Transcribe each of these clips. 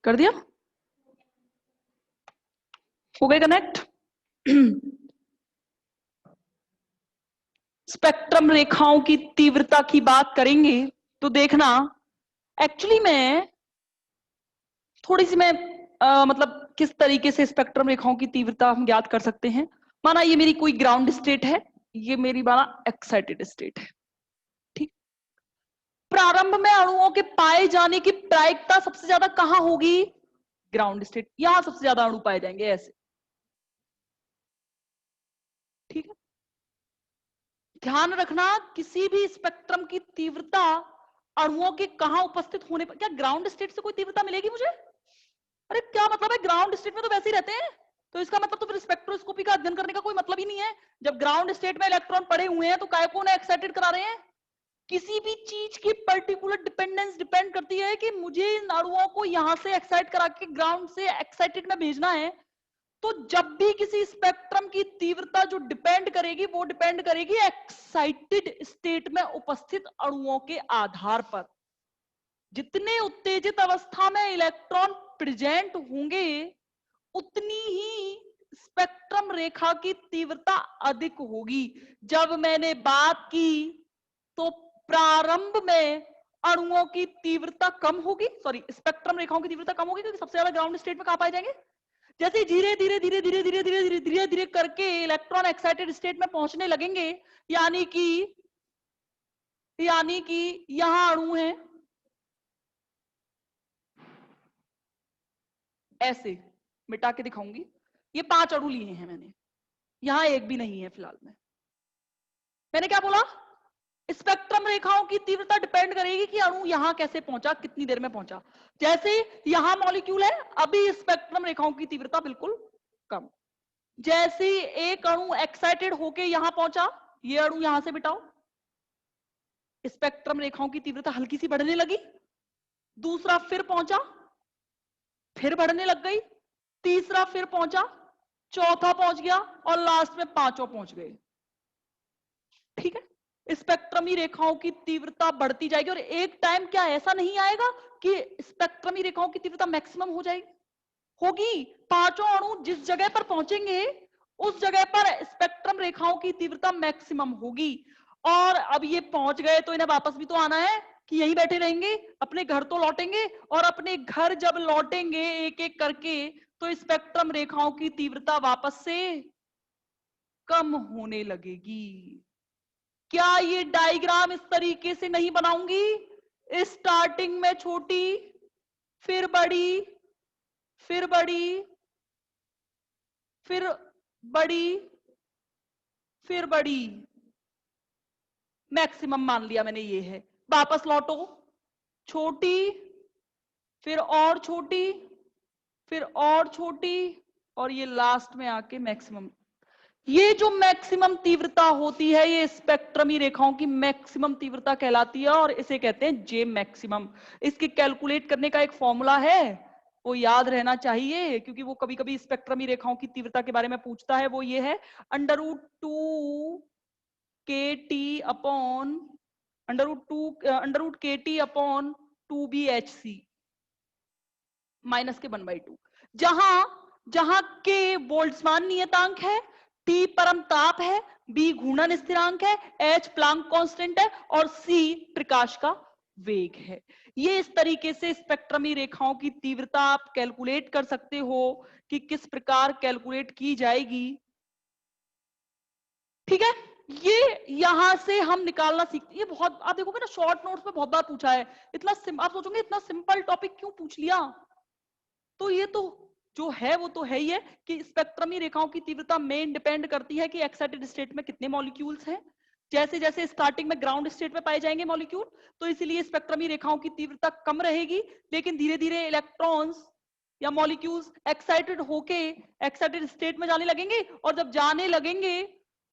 कर दिया? हो गए कनेक्ट? स्पेक्ट्रम रेखाओं की तीव्रता की बात करेंगे तो देखना, एक्चुअली मैं थोड़ी सी मैं मतलब किस तरीके से स्पेक्ट्रम रेखाओं की तीव्रता हम ज्ञात कर सकते हैं। माना ये मेरी कोई ग्राउंड स्टेट है, ये मेरी माना एक्साइटेड स्टेट है, ठीक। प्रारंभ में अणुओं के पाए जाने की प्रायिकता सबसे ज्यादा कहां होगी? ग्राउंड स्टेट, यहां सबसे ज्यादा अणु पाए जाएंगे, ऐसे, ठीक है। ध्यान रखना, किसी भी स्पेक्ट्रम की तीव्रता अणुओं के कहां उपस्थित होने पर, क्या ग्राउंड स्टेट से कोई तीव्रता मिलेगी मुझे? अरे क्या मतलब है, ग्राउंड स्टेट में तो वैसे ही रहते हैं, तो इसका मतलब तो फिर स्पेक्ट्रोस्कोपी का अध्ययन करने का कोई मतलब ही नहीं है। जब ग्राउंड स्टेट में इलेक्ट्रॉन पड़े हुए हैं तो काय को उन्हें एक्साइटेड करा रहे हैं? किसी भी चीज की पर्टिकुलर डिपेंडेंस डिपेंड करती है कि मुझे इन अणुओं को यहां से एक्साइट करा के ग्राउंड से एक्साइटेड में भेजना है। तो जब भी किसी स्पेक्ट्रम की तीव्रता जो डिपेंड करेगी वो डिपेंड करेगी एक्साइटेड स्टेट में उपस्थित अणुओं के आधार पर। जितने उत्तेजित अवस्था में इलेक्ट्रॉन प्रेजेंट होंगे उतनी ही स्पेक्ट्रम रेखा की तीव्रता अधिक होगी। जब मैंने बात की तो प्रारंभ में अणुओं की तीव्रता कम होगी, सॉरी स्पेक्ट्रम रेखाओं की तीव्रता कम होगी, क्योंकि सबसे ज्यादा ग्राउंड स्टेट में कहां पाए जाएंगे? जैसे धीरे धीरे धीरे धीरे धीरे धीरे धीरे धीरे धीरे करके इलेक्ट्रॉन एक्साइटेड स्टेट में पहुंचने लगेंगे, यानी कि यहां अणु है, ऐसे मिटा के दिखाऊंगी, ये 5 अणु लिए हैं मैंने, यहां एक भी नहीं है फिलहाल में। मैंने क्या बोला? स्पेक्ट्रम रेखाओं की तीव्रता डिपेंड करेगी कि अणु यहां कैसे पहुंचा, कितनी देर में पहुंचा। जैसे यहां मॉलिक्यूल है, अभी स्पेक्ट्रम रेखाओं की तीव्रता बिल्कुल कम। जैसे एक अणु एक्साइटेड होके यहां पहुंचा, ये अणु यहां से बिटाओ, स्पेक्ट्रम रेखाओं की तीव्रता हल्की सी बढ़ने लगी। दूसरा फिर पहुंचा, फिर बढ़ने लग गई। तीसरा फिर पहुंचा, चौथा पहुंच गया, और लास्ट में 5वां पहुंच गए, ठीक है। स्पेक्ट्रमी रेखाओं की तीव्रता बढ़ती जाएगी, और एक टाइम क्या ऐसा नहीं आएगा कि स्पेक्ट्रमी रेखाओं की तीव्रता मैक्सिमम हो जाएगी? होगी। 5 अणु जिस जगह पर पहुंचेंगे उस जगह पर स्पेक्ट्रम रेखाओं की तीव्रता मैक्सिमम होगी। और अब ये पहुंच गए तो इन्हें वापस भी तो आना है, कि यहीं बैठे रहेंगे, अपने घर तो लौटेंगे, और अपने घर जब लौटेंगे एक एक करके तो स्पेक्ट्रम रेखाओं की तीव्रता वापस से कम होने लगेगी। क्या ये डायग्राम इस तरीके से नहीं बनाऊंगी? स्टार्टिंग में छोटी, फिर बड़ी, फिर बड़ी, फिर बड़ी, फिर बड़ी, मैक्सिमम मान लिया मैंने ये है। वापस लौटो, छोटी, फिर और छोटी, फिर और छोटी, और ये लास्ट में आके मैक्सिमम। ये जो मैक्सिमम तीव्रता होती है ये स्पेक्ट्रमी रेखाओं की मैक्सिमम तीव्रता कहलाती है, और इसे कहते हैं जे मैक्सिमम। इसके कैलकुलेट करने का एक फॉर्मूला है, वो याद रहना चाहिए, क्योंकि वो कभी कभी स्पेक्ट्रमी रेखाओं की तीव्रता के बारे में पूछता है। वो ये है √2 KT अपॉन √2 माइनस के 1/2। जहां जहां के बोल्ट्जमान नियतांक है, T परम ताप है, B घूर्णन स्थिरांक है, H प्लांक कांस्टेंट है, और C प्रकाश का वेग है। ये इस तरीके से स्पेक्ट्रमी रेखाओं की तीव्रता आप कैलकुलेट कर सकते हो कि किस प्रकार कैलकुलेट की जाएगी, ठीक है। ये यहां से हम निकालना सीखते, ये बहुत आप देखोगे ना शॉर्ट नोट्स में बहुत बार पूछा है। आप सोचोगे इतना सिंपल टॉपिक क्यों पूछ लिया, तो ये तो जो है वो तो है ही है कि स्पेक्ट्रमी रेखाओं की तीव्रता मेन डिपेंड करती है कि एक्साइटेड स्टेट में कितने मॉलिक्यूल्स हैं। जैसे जैसे स्टार्टिंग में ग्राउंड स्टेट में पाए जाएंगे मॉलिक्यूल, तो इसीलिए स्पेक्ट्रमी रेखाओं की तीव्रता कम रहेगी, लेकिन धीरे धीरे इलेक्ट्रॉन्स या मॉलिक्यूल्स एक्साइटेड होके एक्साइटेड स्टेट में जाने लगेंगे, और जब जाने लगेंगे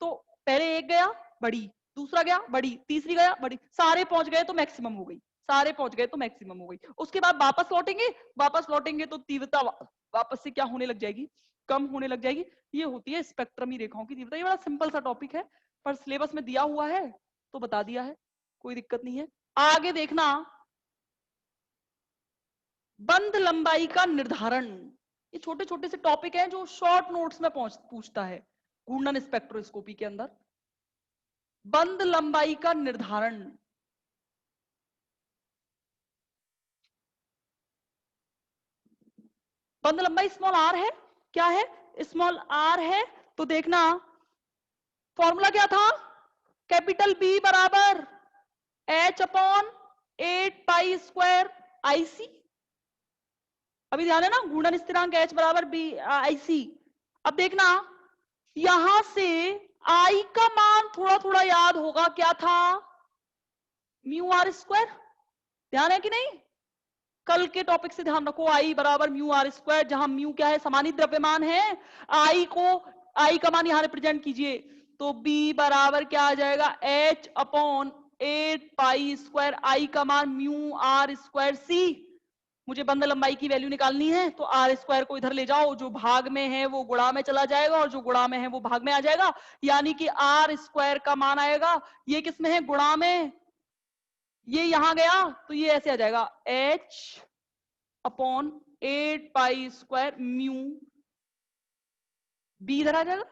तो पहले एक गया बड़ी, दूसरा गया बड़ी, तीसरी गया बड़ी, सारे पहुंच गए तो मैक्सिमम हो गई, सारे पहुंच गए तो मैक्सिमम हो गई। उसके बाद वापस लौटेंगे तो तीव्रता वापस से क्या होने लग जाएगी, कम होने लग जाएगी। ये होती है स्पेक्ट्रमी रेखाओं की तीव्रता। ये बड़ा सिंपल सा टॉपिक है, पर सिलेबस में दिया हुआ है तो बता दिया है, कोई दिक्कत नहीं है। आगे देखना, बंध लंबाई का निर्धारण। ये छोटे छोटे से टॉपिक हैं जो शॉर्ट नोट्स में पूछता है घूर्णन स्पेक्ट्रोस्कोपी के अंदर। बंध लंबाई का निर्धारण, बंध लंबाई स्मॉल आर है, क्या है, स्मॉल आर है। तो देखना फॉर्मूला क्या था, कैपिटल बी बराबर H upon 8 pi square IC. अभी ध्यान है ना, घूर्णन स्थिरांक एच बराबर बी आईसी। अब देखना यहां से आई का मान थोड़ा थोड़ा याद होगा, क्या था, म्यू आर स्क्वायर। ध्यान है कि नहीं, कल के टॉपिक से ध्यान रखो, आई बराबर म्यू आर स्क्वायर, जहां म्यू क्या है, समानीत द्रव्यमान है। आई का मान यहां रिप्रेजेंट कीजिए, तो बी बराबर क्या आ जाएगा, एच अपॉन 8 पाई स्क्वायर, आई का मान म्यू आर स्क्वायर सी। मुझे बंध लंबाई की वैल्यू निकालनी है, तो आर स्क्वायर को इधर ले जाओ, जो भाग में है वो गुणा में चला जाएगा और जो गुणा में है वो भाग में आ जाएगा, यानी कि आर स्क्वायर का मान आएगा, ये किस में है, गुणा में, ये यहां गया तो ये ऐसे आ जाएगा, H upon 8 pi square mu, B इधर आ जाएगा,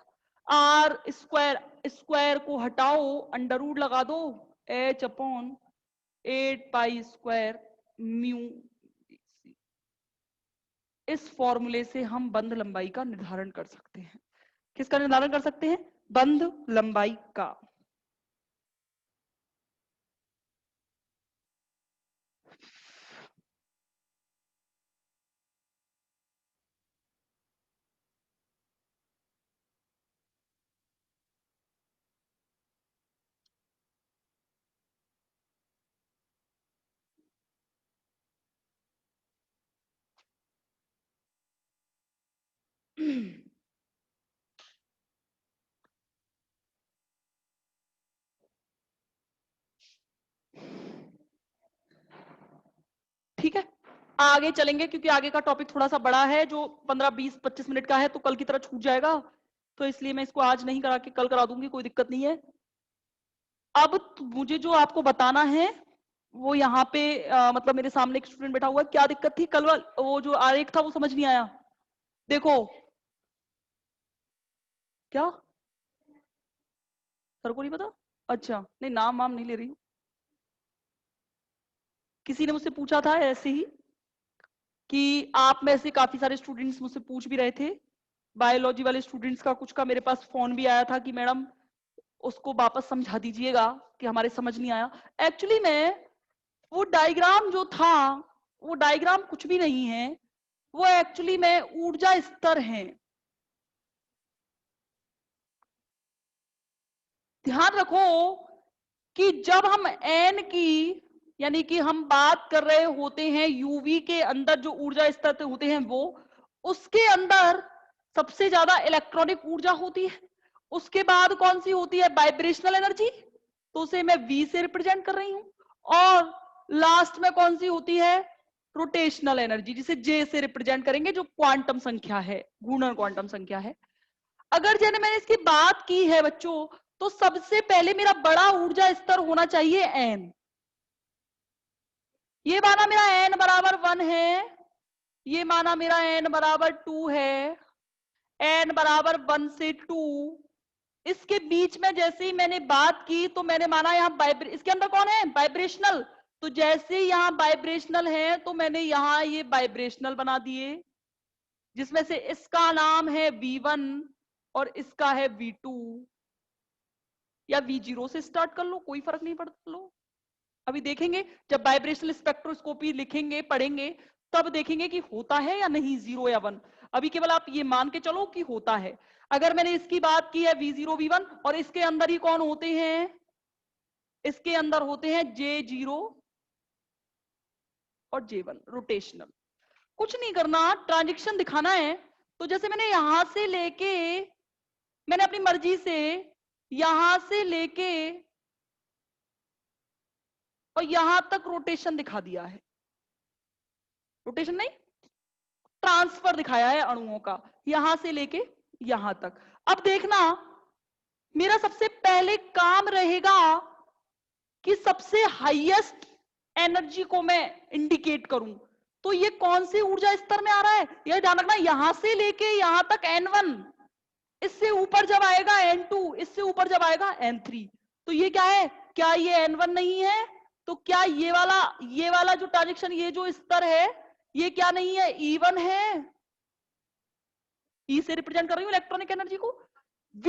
आर स्क्वायर, स्क्वायर को हटाओ, अंडर रूट लगा दो, H upon 8 pi square mu. इस फॉर्मूले से हम बंध लंबाई का निर्धारण कर सकते हैं। किसका निर्धारण कर सकते हैं, बंध लंबाई का। ठीक है, आगे चलेंगे क्योंकि आगे का टॉपिक थोड़ा सा बड़ा है, जो 15-20-25 मिनट का है, तो कल की तरह छूट जाएगा, तो इसलिए मैं इसको आज नहीं करा के कल करा दूंगी, कोई दिक्कत नहीं है। अब मुझे जो आपको बताना है वो यहाँ पे मतलब मेरे सामने एक स्टूडेंट बैठा हुआ है, क्या दिक्कत थी कल वो जो आरेख था वो समझ नहीं आया। देखो क्या, सर को नहीं पता, अच्छा नहीं, नाम वाम नहीं ले रही हूँ, किसी ने मुझसे पूछा था ऐसे ही, कि आप में से काफी सारे स्टूडेंट्स मुझसे पूछ भी रहे थे, बायोलॉजी वाले स्टूडेंट्स का कुछ का मेरे पास फोन भी आया था कि मैडम उसको वापस समझा दीजिएगा कि हमारे समझ नहीं आया। एक्चुअली में वो डायग्राम जो था, वो डायग्राम कुछ भी नहीं है, वो एक्चुअली में ऊर्जा स्तर है। ध्यान रखो कि जब हम एन की, यानी कि हम बात कर रहे होते हैं यूवी के अंदर जो ऊर्जा स्तर होते हैं, वो उसके अंदर सबसे ज्यादा इलेक्ट्रॉनिक ऊर्जा होती है, उसके बाद कौन सी होती है, वाइब्रेशनल एनर्जी, तो उसे मैं वी से रिप्रेजेंट कर रही हूं, और लास्ट में कौन सी होती है, रोटेशनल एनर्जी, जिसे जे से रिप्रेजेंट करेंगे, जो क्वांटम संख्या है, घूर्णन क्वांटम संख्या है। अगर जैसे मैंने इसकी बात की है बच्चों, तो सबसे पहले मेरा बड़ा ऊर्जा स्तर होना चाहिए एन। ये माना मेरा एन बराबर 1 है, ये माना मेरा एन बराबर 2 है, एन बराबर 1 से 2, इसके बीच में जैसे ही मैंने बात की तो मैंने माना यहाँ इसके अंदर कौन है, वाइब्रेशनल, तो जैसे ही यहाँ वाइब्रेशनल है तो मैंने यहाँ ये वाइब्रेशनल बना दिए, जिसमें से इसका नाम है V1 और इसका है V2, या V0 से स्टार्ट कर लो, कोई फर्क नहीं पड़ता लो। अभी देखेंगे जब वाइब्रेशनल स्पेक्ट्रोस्कोपी लिखेंगे पढ़ेंगे, तब देखेंगे कि होता है या नहीं 0 या 1। अभी केवल आप ये मान के चलो कि होता है। अगर मैंने इसकी बात की है V0 V1, और इसके अंदर ही कौन होते हैं, इसके अंदर होते हैं J0 और J1, रोटेशनल। कुछ नहीं करना, ट्रांजिशन दिखाना है। तो जैसे मैंने यहां से लेके, मैंने अपनी मर्जी से यहां से लेके और यहां तक रोटेशन दिखा दिया है, रोटेशन नहीं, ट्रांसफर दिखाया है अणुओं का, यहां से लेके यहां तक। अब देखना, मेरा सबसे पहले काम रहेगा कि सबसे हाईएस्ट एनर्जी को मैं इंडिकेट करूं। तो ये कौन से ऊर्जा स्तर में आ रहा है, यह ध्यान रखना, यहां से लेके यहां तक N1, इससे ऊपर जब आएगा N2, इससे ऊपर जब आएगा N3। तो ये क्या है, क्या ये N1 नहीं है? तो क्या ये वाला जो ट्रांजेक्शन, ये जो स्तर है, ये क्या नहीं है, E1 है? ई से रिप्रेजेंट कर रही हूं इलेक्ट्रॉनिक एनर्जी को। V,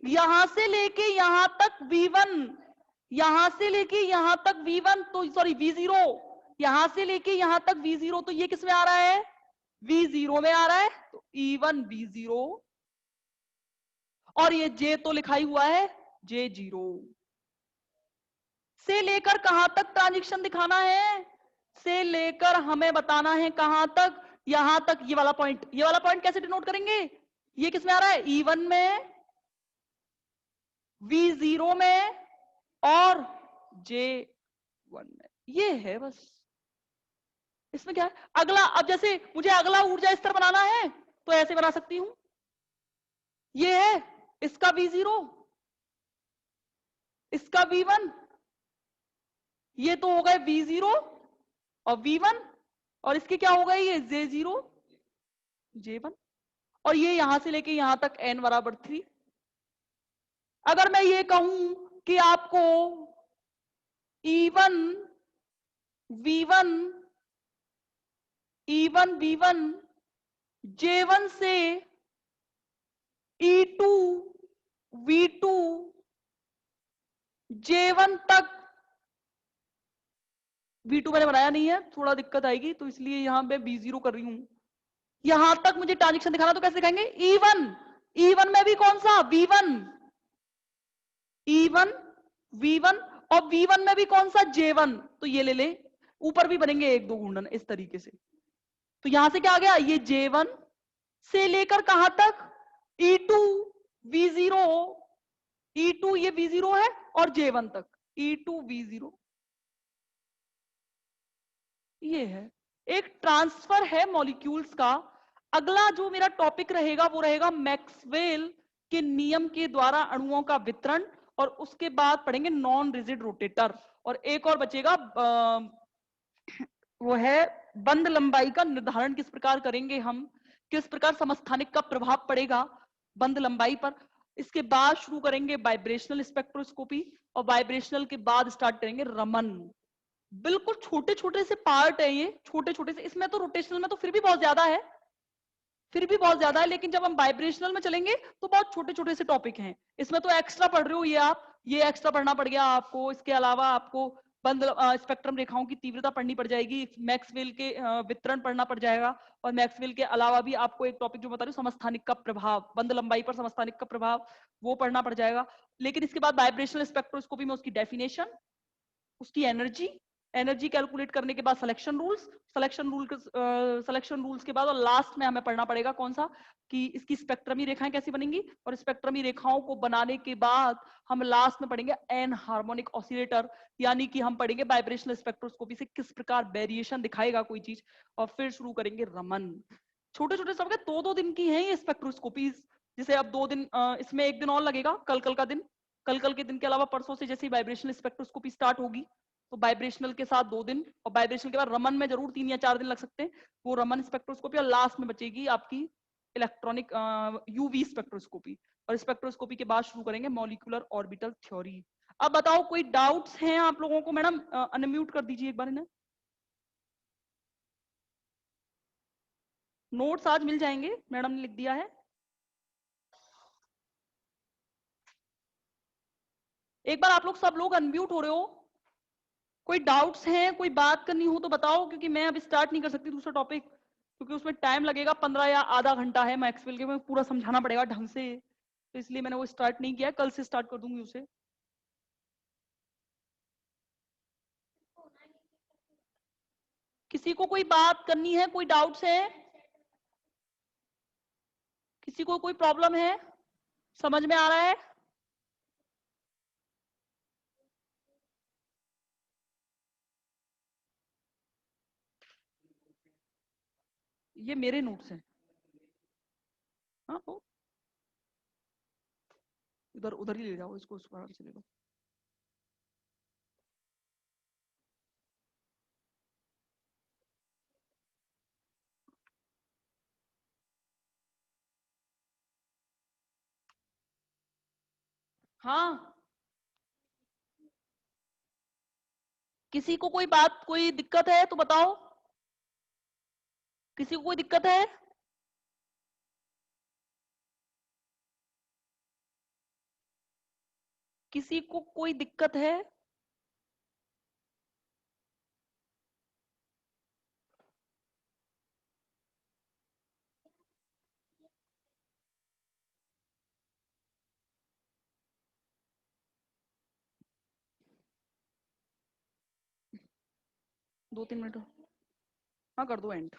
यहां से लेके यहां तक V1, यहां से लेके यहां तक V1, तो सॉरी V0, यहां से लेके यहां तक V0, तो ये किस में आ रहा है, V0 में आ रहा है। तो E1 V0, और ये J तो लिखा ही हुआ है J0। से लेकर कहां तक ट्रांजिशन दिखाना है, से लेकर हमें बताना है कहां तक, यहां तक। ये वाला पॉइंट, ये वाला पॉइंट कैसे डिनोट करेंगे, ये किस में आ रहा है, E1 में, V0 में, और J1 में। ये है बस, इसमें क्या है। अगला, अब जैसे मुझे अगला ऊर्जा स्तर बनाना है तो ऐसे बना सकती हूं, ये है इसका V0, इसका V1, ये तो हो गए V0 और V1, और इसके क्या हो गए, ये J0 J1, और ये यहां से लेके यहां तक N बराबर 3। अगर मैं ये कहूं कि आपको E1 V1, E1 V1, J1 से E2 V2 J1 तक, V2 मैंने बनाया नहीं है, थोड़ा दिक्कत आएगी, तो इसलिए यहां मैं B0 कर रही हूं। यहां तक मुझे ट्रांजेक्शन दिखाना, तो कैसे दिखाएंगे, E1 में भी कौन सा, V1, E1 V1, और V1 में भी कौन सा, J1, तो ये ले ले, ऊपर भी बनेंगे एक दो घूर्णन इस तरीके से। तो यहां से क्या आ गया, ये J1 से लेकर कहां तक, E2 V0, E2 ये V0 है, और J1 तक E2 V0, ये है एक ट्रांसफर है मॉलिक्यूल्स का। अगला जो मेरा टॉपिक रहेगा वो रहेगा मैक्सवेल के नियम के द्वारा अणुओं का वितरण, और उसके बाद पढ़ेंगे नॉन रिजिड रोटेटर, और एक और बचेगा वो है बंद लंबाई का निर्धारण किस प्रकार करेंगे हम, किस प्रकार समस्थानिक का प्रभाव पड़ेगा बंद लंबाई पर। इसके बाद शुरू करेंगे वाइब्रेशनल स्पेक्ट्रोस्कोपी, और वाइब्रेशनल के बाद स्टार्ट करेंगे रमन। बिल्कुल छोटे छोटे से पार्ट है ये, छोटे छोटे से, इसमें तो रोटेशनल में तो फिर भी बहुत ज्यादा है, फिर भी बहुत ज्यादा है, लेकिन जब हम वाइब्रेशनल में चलेंगे तो बहुत छोटे छोटे से टॉपिक हैं। इसमें तो एक्स्ट्रा पढ़ रहे हो ये आप, ये एक्स्ट्रा पढ़ना पड़ गया आपको। इसके अलावा आपको बंद स्पेक्ट्रम रेखाओं की तीव्रता पढ़नी पड़ जाएगी, मैक्सवेल के वितरण पढ़ना पड़ जाएगा, और मैक्सवेल के अलावा भी आपको एक टॉपिक जो बता रही हूँ समस्थानिक का प्रभाव, बंद लंबाई पर समस्थानिक का प्रभाव, वो पढ़ना पड़ जाएगा। लेकिन इसके बाद वाइब्रेशनल स्पेक्ट्रोस्कोपी में उसकी डेफिनेशन, उसकी एनर्जी, एनर्जी कैलकुलेट करने के बाद सिलेक्शन रूल्स, सिलेक्शन रूल्स के बाद, और लास्ट में हमें पढ़ना पड़ेगा कौन सा, कि इसकी स्पेक्ट्रमी रेखाएं कैसी बनेंगी, और स्पेक्ट्रमी रेखाओं को बनाने के बाद हम लास्ट में पढ़ेंगे एन हार्मोनिक ऑसिलेटर, यानी कि हम पढ़ेंगे वाइब्रेशनल स्पेक्ट्रोस्कोपी से किस प्रकार वेरिएशन दिखाएगा कोई चीज, और फिर शुरू करेंगे रमन। छोटे छोटे सब दो दो दिन की हैं ये स्पेक्ट्रोस्कोपीज, जिसे अब 2 दिन, इसमें एक दिन और लगेगा, कल कल का दिन, कल कल के दिन के अलावा परसों से जैसे वाइब्रेशनल स्पेक्ट्रोस्कोपी स्टार्ट होगी, तो वाइब्रेशनल के साथ 2 दिन, और वाइब्रेशनल के बाद रमन में जरूर 3 या 4 दिन लग सकते हैं, वो रमन स्पेक्ट्रोस्कोपी, और लास्ट में बचेगी आपकी इलेक्ट्रॉनिक यूवी स्पेक्ट्रोस्कोपी, और स्पेक्ट्रोस्कोपी के बाद शुरू करेंगे मॉलिक्यूलर ऑर्बिटल थ्योरी। अब बताओ कोई डाउट्स हैं आप लोगों को, मैडम अनम्यूट कर दीजिए एक बार इन्हें। नोट्स आज मिल जाएंगे, मैडम ने लिख दिया है। एक बार आप लोग सब लोग अनम्यूट हो रहे हो, कोई डाउट्स हैं, कोई बात करनी हो तो बताओ, क्योंकि मैं अब स्टार्ट नहीं कर सकती दूसरा टॉपिक, क्योंकि उसमें टाइम लगेगा 15 या आधा घंटा है मैक्सवेल के, में पूरा समझाना पड़ेगा ढंग से, तो इसलिए मैंने वो स्टार्ट नहीं किया, कल से स्टार्ट कर दूंगी उसे। किसी को कोई बात करनी है, कोई डाउट्स है, किसी को कोई प्रॉब्लम है, समझ में आ रहा है? ये मेरे नोट्स हैं। हाँ वो उधर उधर ही ले जाओ इसको, उस आराम से ले लो। हाँ, किसी को कोई बात, कोई दिक्कत है तो बताओ। किसी को कोई दिक्कत है? किसी को कोई दिक्कत है? 2-3 मिनट। हाँ कर दो एंड।